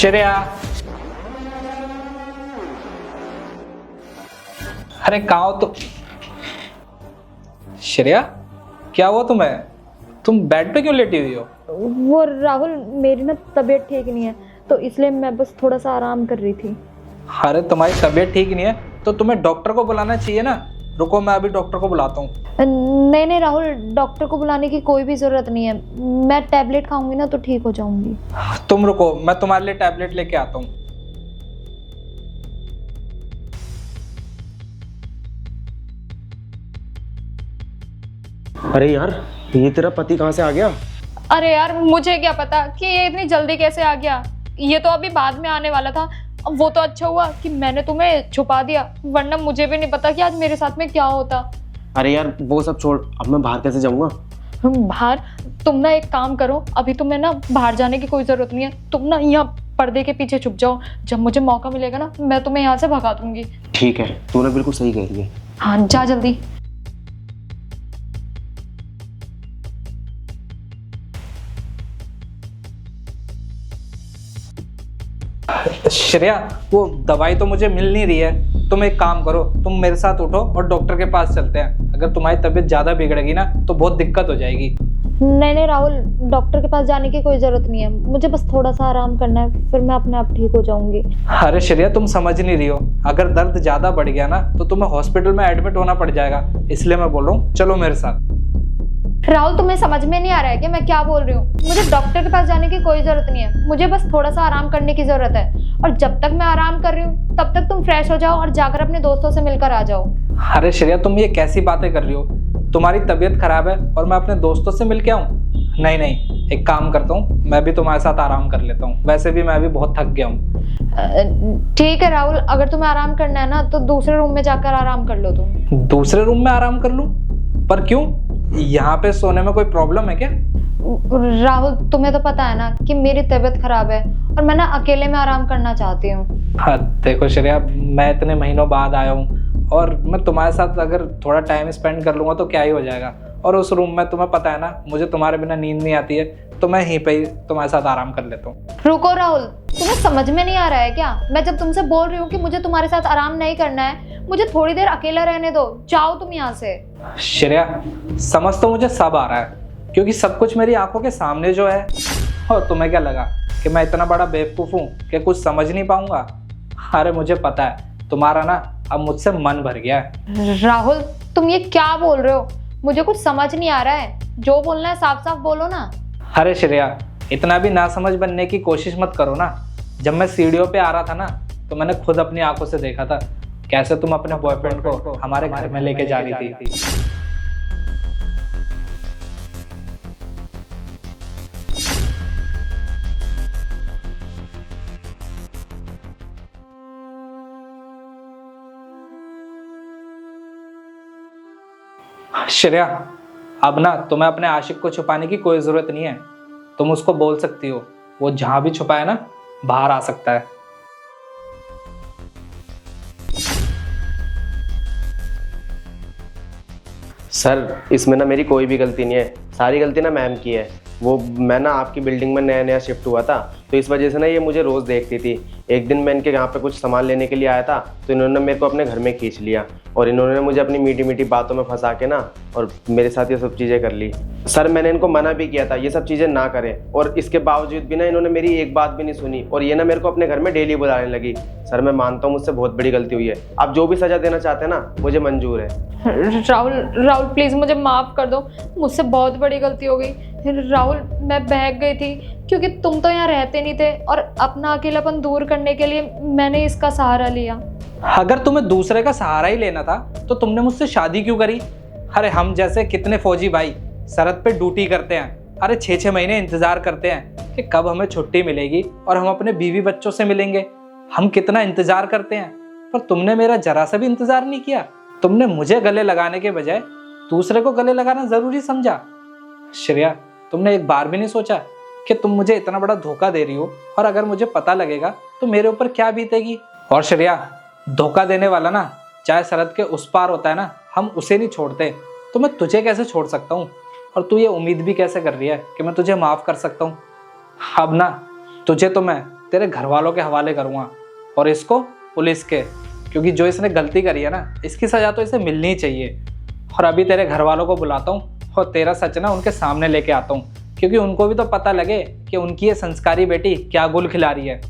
श्रेया, अरे कहाँ हो तुम? श्रेया, क्या हुआ तुम्हें? तुम बेड पे क्यों लेटी हुई हो? वो राहुल, मेरी ना तबीयत ठीक नहीं है, तो इसलिए मैं बस थोड़ा सा आराम कर रही थी। अरे तुम्हारी तबीयत ठीक नहीं है तो तुम्हें डॉक्टर को बुलाना चाहिए ना। रुको, मैं अभी डॉक्टर को बुलाता हूँ। नहीं नहीं राहुल, डॉक्टर को बुलाने की कोई भी ज़रूरत नहीं है। मैं टैबलेट खाऊंगी ना तो ठीक हो जाऊंगी। तुम रुको, मैं तुम्हारे लिए टैबलेट लेके आता हूँ। अरे यार, ये तेरा पति कहाँ से आ गया? अरे यार, मुझे क्या पता कि ये इतनी जल्दी कैसे आ गया। ये तो अभी बाद में आने वाला था। वो तो अच्छा हुआ कि मैंने तुम्हें छुपा दिया, वरना मुझे भी नहीं पता कि आज मेरे साथ में क्या होता। अरे यार, वो सब छोड़, अब मैं बाहर कैसे जाऊंगा? बाहर? तुम ना एक काम करो, अभी तुम्हें ना बाहर जाने की कोई जरूरत नहीं है। तुम ना यहाँ पर्दे के पीछे छुप जाओ। जब मुझे मौका मिलेगा ना, मैं तुम्हें यहाँ से भगा दूंगी। ठीक है, तूने बिल्कुल सही कह रही है। हाँ, जा जल्दी। श्रेया, वो दवाई तो मुझे मिल नहीं रही है। तुम एक काम करो, तुम मेरे साथ उठो और डॉक्टर के पास चलते हैं। अगर तुम्हारी तबीयत ज्यादा बिगड़ेगी ना तो बहुत दिक्कत हो जाएगी। नहीं नहीं राहुल, डॉक्टर के पास जाने की कोई जरूरत नहीं है। मुझे बस थोड़ा सा आराम करना है, फिर मैं अपने आप ठीक हो जाऊंगी। अरे श्रेया, तुम समझ नहीं रही हो। अगर दर्द ज्यादा बढ़ गया ना तो तुम्हें हॉस्पिटल में एडमिट होना पड़ जाएगा। इसलिए मैं बोल रहा हूँ, चलो मेरे साथ। राहुल, तुम्हें समझ में नहीं आ रहा है कि मैं क्या बोल रही हूँ? मुझे डॉक्टर के पास जाने की कोई जरूरत नहीं है। मुझे बस थोड़ा सा आराम करने की जरूरत है। और जब तक मैं आराम कर रही हूँ तब तक तुम फ्रेश हो जाओ और जाकर अपने दोस्तों से मिलकर आ जाओ। अरे श्रेया, तुम ये कैसी बातें कर रही हो? तुम्हारी तबीयत खराब है और मैं अपने दोस्तों से मिल के आऊँ? नहीं नहीं, एक काम करता हूँ, मैं भी तुम्हारे साथ आराम कर लेता हूँ। वैसे भी मैं भी बहुत थक गया हूँ। ठीक है राहुल, अगर तुम्हें आराम करना है ना तो दूसरे रूम में जाकर आराम कर लो तुम। दूसरे रूम में आराम कर लूँ? पर क्यों? यहाँ पे सोने में कोई प्रॉब्लम है क्या? राहुल, तुम्हें तो पता है ना कि मेरी तबीयत खराब है और मैं ना अकेले में आराम करना चाहती हूँ। हाँ देखो श्रेया, मैं इतने महीनों बाद आया हूँ और मैं तुम्हारे साथ अगर थोड़ा टाइम स्पेंड कर लूँगा तो क्या ही हो जाएगा। और उस रूम में तुम्हें पता है ना, मुझे तुम्हारे बिना नींद नहीं आती है, तो मैं यहीं पे ही तुम्हारे साथ आराम कर लेता हूँ। रुको राहुल, तुम्हें समझ में नहीं आ रहा है क्या? मैं जब तुमसे बोल रही हूँ कि मुझे तुम्हारे साथ आराम नहीं करना है, मुझे थोड़ी देर अकेला रहने दो। जाओ तुम यहाँ से। श्रेया, समझ तो मुझे सब आ रहा है, क्योंकि सब कुछ मेरी आंखों के सामने जो है। और तुम्हें क्या लगा कि मैं इतना बड़ा बेवकूफ़ हूँ कि कुछ समझ नहीं पाऊंगा? अरे मुझे पता है, तुम्हारा ना अब मुझसे मन भर गया है। राहुल, तुम ये क्या बोल रहे हो? मुझे कुछ समझ नहीं आ रहा है। जो बोलना है साफ साफ बोलो ना। अरे श्रेया, इतना भी नासमझ बनने की कोशिश मत करो ना। जब मैं सीढ़ियों पे आ रहा था ना तो मैंने खुद अपनी आंखों से देखा था कैसे तुम अपने बॉयफ्रेंड को हमारे घर में लेके जा रही थी। श्रेया, अब ना तुम्हें अपने आशिक को छुपाने की कोई जरूरत नहीं है। तुम उसको बोल सकती हो, वो जहां भी छुपा है ना, बाहर आ सकता है। सर, इसमें ना मेरी कोई भी गलती नहीं है। सारी गलती ना मैम की है। वो मैं ना आपकी बिल्डिंग में नया नया शिफ्ट हुआ था, तो इस वजह से ना ये मुझे रोज़ देखती थी। एक दिन मैं इनके यहाँ पे कुछ सामान लेने के लिए आया था, तो इन्होंने मेरे को अपने घर में खींच लिया और इन्होंने मुझे अपनी मीठी मीठी बातों में फंसा के ना और मेरे साथ ये सब चीज़ें कर ली। सर, मैंने इनको मना भी किया था ये सब चीज़ें ना करें, और इसके बावजूद भी ना इन्होंने मेरी एक बात भी नहीं सुनी और ये ना मेरे को अपने घर में डेली बुलाने लगी। सर, मैं मानता हूँ मुझसे बहुत बड़ी गलती हुई है। आप जो भी सज़ा देना चाहते हैं ना, मुझे मंजूर है। राहुल राहुल, प्लीज मुझे माफ कर दो। मुझसे बहुत बड़ी गलती हो गई। राहुल, मैं बहक गई थी क्योंकि तुम तो यहाँ रहते नहीं थे और अपना अकेलापन दूर करने के लिए मैंने इसका सहारा लिया। अगर तुम्हें दूसरे का सहारा ही लेना था तो तुमने मुझसे शादी क्यों करी? अरे हम जैसे कितने फौजी भाई सरहद पे ड्यूटी करते हैं। अरे 6-6 महीने इंतजार करते हैं कि कब हमें छुट्टी मिलेगी और हम अपने बीवी बच्चों से मिलेंगे। हम कितना इंतजार करते हैं, पर तुमने मेरा जरा सा भी इंतजार नहीं किया। तुमने मुझे गले लगाने के बजाय दूसरे को गले लगाना जरूरी समझा। श्रेया, तुमने एक बार भी नहीं सोचा कि तुम मुझे इतना बड़ा धोखा दे रही हो और अगर मुझे पता लगेगा तो मेरे ऊपर क्या बीतेगी? और श्रेया, धोखा देने वाला ना चाहे सरहद के उस पार होता है ना, हम उसे नहीं छोड़ते। तो मैं तुझे कैसे छोड़ सकता हूँ? और तू ये उम्मीद भी कैसे कर रही है कि मैं तुझे माफ कर सकता हूँ? अब ना तुझे तो मैं तेरे घर वालों के हवाले करूँगा और इसको पुलिस के, क्योंकि जो इसने गलती करी है ना, इसकी सज़ा तो इसे मिलनी ही चाहिए। और अभी तेरे घर वालों को बुलाता हूँ और तेरा सच ना उनके सामने लेके आता हूँ, क्योंकि उनको भी तो पता लगे कि उनकी ये संस्कारी बेटी क्या गुल खिला रही है।